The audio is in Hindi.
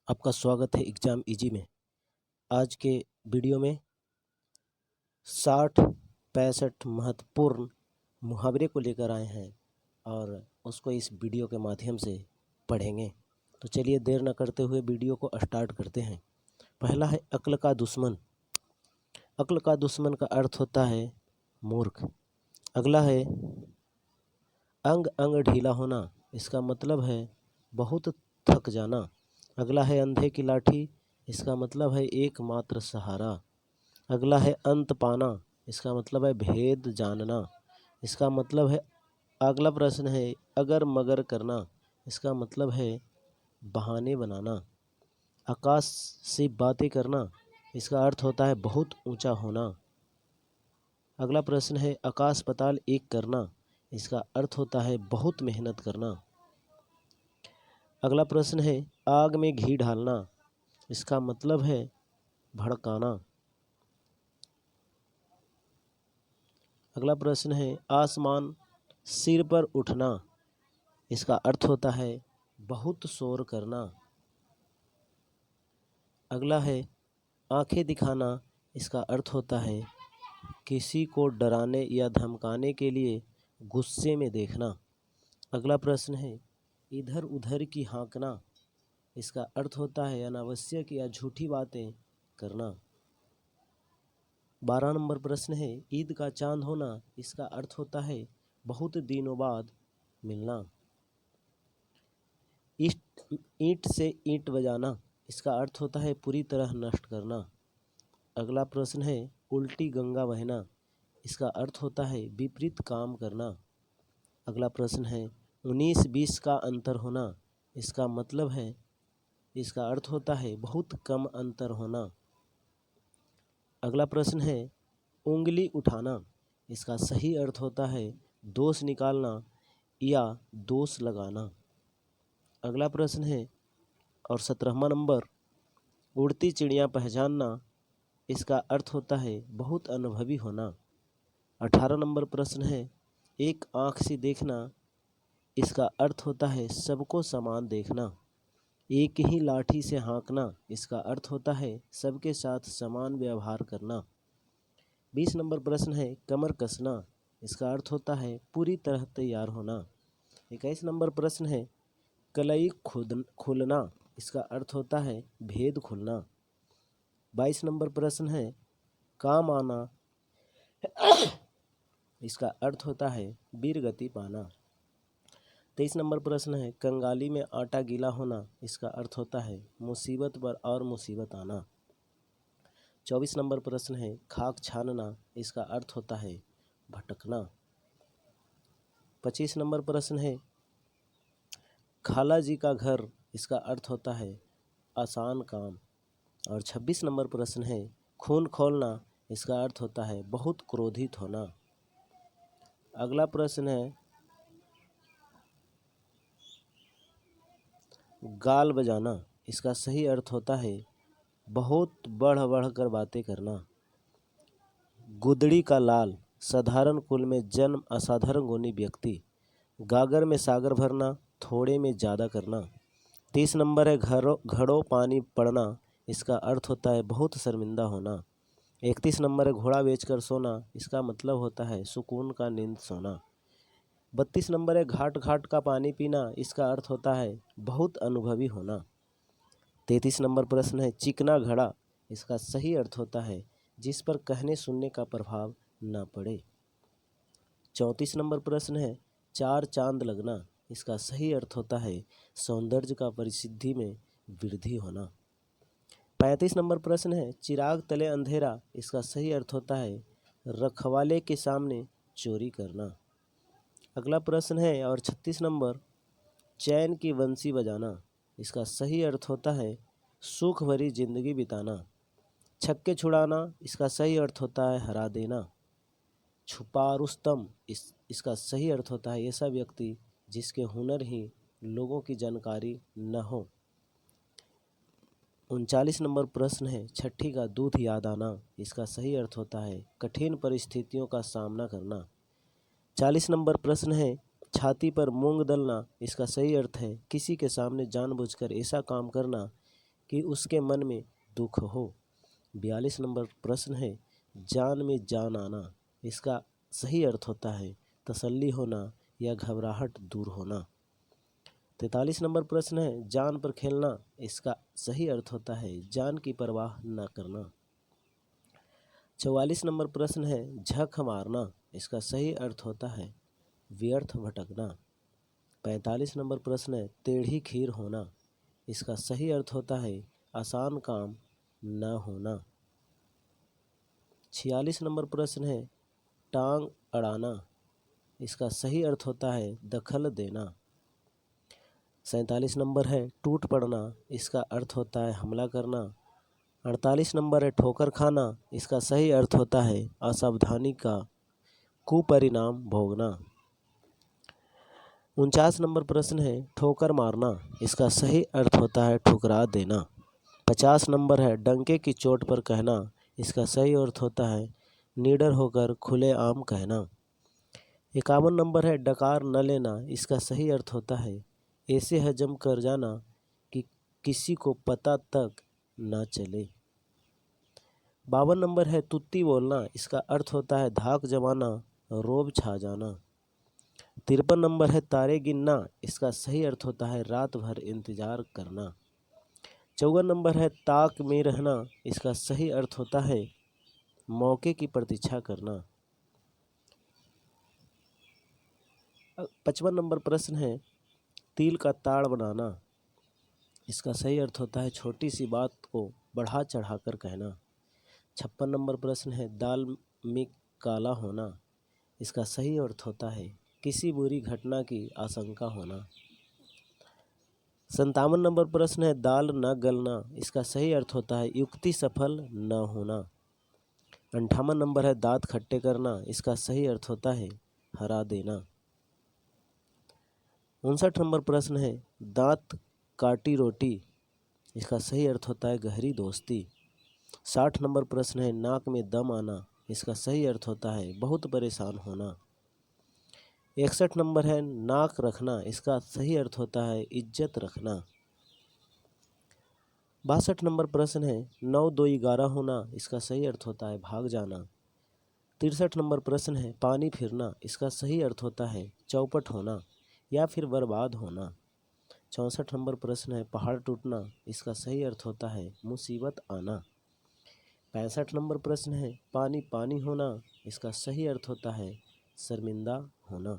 आपका स्वागत है एग्जाम इजी में। आज के वीडियो में 60-65 महत्वपूर्ण मुहावरे को लेकर आए हैं और उसको इस वीडियो के माध्यम से पढ़ेंगे। तो चलिए देर न करते हुए वीडियो को स्टार्ट करते हैं। पहला है अक्ल का दुश्मन। अक्ल का दुश्मन का अर्थ होता है मूर्ख। अगला है अंग अंग ढीला होना, इसका मतलब है बहुत थक जाना। अगला है अंधे की लाठी, इसका मतलब है एकमात्र सहारा। अगला है अंत पाना, इसका मतलब है भेद जानना। इसका मतलब है अगला प्रश्न है अगर मगर करना, इसका मतलब है बहाने बनाना। आकाश से बातें करना, इसका अर्थ होता है बहुत ऊंचा होना। अगला प्रश्न है आकाश पाताल एक करना, इसका अर्थ होता है बहुत मेहनत करना। अगला प्रश्न है आग में घी डालना, इसका मतलब है भड़काना। अगला प्रश्न है आसमान सिर पर उठना, इसका अर्थ होता है बहुत शोर करना। अगला है आंखें दिखाना, इसका अर्थ होता है किसी को डराने या धमकाने के लिए गुस्से में देखना। अगला प्रश्न है इधर उधर की हाँकना, इसका अर्थ होता है अनावश्यक या झूठी बातें करना। 12 नंबर प्रश्न है ईद का चांद होना, इसका अर्थ होता है बहुत दिनों बाद मिलना। ईंट से ईंट बजाना, इसका अर्थ होता है पूरी तरह नष्ट करना। अगला प्रश्न है उल्टी गंगा बहना, इसका अर्थ होता है विपरीत काम करना। अगला प्रश्न है 19-20 का अंतर होना, इसका मतलब है इसका अर्थ होता है बहुत कम अंतर होना। अगला प्रश्न है उंगली उठाना, इसका सही अर्थ होता है दोष निकालना या दोष लगाना। अगला प्रश्न है और 17वां नंबर उड़ती चिड़िया पहचानना, इसका अर्थ होता है बहुत अनुभवी होना। 18 नंबर प्रश्न है एक आँख से देखना, इसका अर्थ होता है सबको समान देखना। एक ही लाठी से हाँकना, इसका अर्थ होता है सबके साथ समान व्यवहार करना। 20 नंबर प्रश्न है कमर कसना, इसका अर्थ होता है पूरी तरह तैयार होना। 21 नंबर प्रश्न है कलई खुलना, इसका अर्थ होता है भेद खुलना। 22 नंबर प्रश्न है काम आना, इसका अर्थ होता है वीर गति पाना। 23 नंबर प्रश्न है कंगाली में आटा गीला होना, इसका अर्थ होता है मुसीबत पर और मुसीबत आना। 24 नंबर प्रश्न है खाक छानना, इसका अर्थ होता है भटकना। 25 नंबर प्रश्न है खाला जी का घर, इसका अर्थ होता है आसान काम। और 26 नंबर प्रश्न है खून खोलना, इसका अर्थ होता है बहुत क्रोधित होना। अगला प्रश्न है गाल बजाना, इसका सही अर्थ होता है बहुत बढ़ बढ़ कर बातें करना। गुदड़ी का लाल, साधारण कुल में जन्म असाधारण गुणी व्यक्ति। गागर में सागर भरना, थोड़े में ज़्यादा करना। 30 नंबर है घड़ों पानी पड़ना, इसका अर्थ होता है बहुत शर्मिंदा होना। 31 नंबर है घोड़ा बेचकर सोना, इसका मतलब होता है सुकून का नींद सोना। 32 नंबर है घाट घाट का पानी पीना, इसका अर्थ होता है बहुत अनुभवी होना। 33 नंबर प्रश्न है चिकना घड़ा, इसका सही अर्थ होता है जिस पर कहने सुनने का प्रभाव न पड़े। 34 नंबर प्रश्न है चार चांद लगना, इसका सही अर्थ होता है सौंदर्य का परिसिद्धि में वृद्धि होना। 35 नंबर प्रश्न है चिराग तले अंधेरा, इसका सही अर्थ होता है रखवाले के सामने चोरी करना। अगला प्रश्न है और 36 नंबर चैन की बंसी बजाना, इसका सही अर्थ होता है सुख भरी जिंदगी बिताना। छक्के छुड़ाना, इसका सही अर्थ होता है हरा देना। छुपा रुस्तम, इसका सही अर्थ होता है ऐसा व्यक्ति जिसके हुनर ही लोगों की जानकारी न हो। 39 नंबर प्रश्न है छठी का दूध याद आना, इसका सही अर्थ होता है कठिन परिस्थितियों का सामना करना। 40 नंबर प्रश्न है छाती पर मूंग दलना, इसका सही अर्थ है किसी के सामने जानबूझकर ऐसा काम करना कि उसके मन में दुख हो। 42 नंबर प्रश्न है जान में जान आना, इसका सही अर्थ होता है तसल्ली होना या घबराहट दूर होना। 43 नंबर प्रश्न है जान पर खेलना, इसका सही अर्थ होता है जान की परवाह न करना। 44 नंबर प्रश्न है झक मारना, इसका सही अर्थ होता है व्यर्थ भटकना। 45 नंबर प्रश्न है टेढ़ी खीर होना, इसका सही अर्थ होता है आसान काम न होना। 46 नंबर प्रश्न है टांग अड़ाना, इसका सही अर्थ होता है दखल देना। 47 नंबर है टूट पड़ना, इसका अर्थ होता है हमला करना। 48 नंबर है ठोकर खाना, इसका सही अर्थ होता है असावधानी का कुपरिणाम भोगना। 49 नंबर प्रश्न है ठोकर मारना, इसका सही अर्थ होता है ठुकरा देना। 50 नंबर है डंके की चोट पर कहना, इसका सही अर्थ होता है निडर होकर खुलेआम कहना। 51 नंबर है डकार न लेना, इसका सही अर्थ होता है ऐसे हजम कर जाना कि किसी को पता तक न चले। 52 नंबर है तुत्ती बोलना, इसका अर्थ होता है धाक जमाना, रोब छा जाना। 53 नंबर है तारे गिनना, इसका सही अर्थ होता है रात भर इंतजार करना। 54 नंबर है ताक में रहना, इसका सही अर्थ होता है मौके की प्रतीक्षा करना। 55 नंबर प्रश्न है तिल का ताड़ बनाना, इसका सही अर्थ होता है छोटी सी बात को बढ़ा चढ़ा कर कहना। 56 नंबर प्रश्न है दाल में काला होना, इसका सही अर्थ होता है किसी बुरी घटना की आशंका होना। 57 नंबर प्रश्न है दाल न गलना, इसका सही अर्थ होता है युक्ति सफल न होना। 58 नंबर है दांत खट्टे करना, इसका सही अर्थ होता है हरा देना। 59 नंबर प्रश्न है दांत काटी रोटी, इसका सही अर्थ होता है गहरी दोस्ती। 60 नंबर प्रश्न है नाक में दम आना, इसका सही अर्थ होता है बहुत परेशान होना। 61 नंबर है नाक रखना, इसका सही अर्थ होता है इज्जत रखना। 62 नंबर प्रश्न है 9 2 11 होना, इसका सही अर्थ होता है भाग जाना। 63 नंबर प्रश्न है पानी फिरना, इसका सही अर्थ होता है चौपट होना या फिर बर्बाद होना। 64 नंबर प्रश्न है पहाड़ टूटना, इसका सही अर्थ होता है मुसीबत आना। 65 नंबर प्रश्न है पानी पानी होना, इसका सही अर्थ होता है शर्मिंदा होना।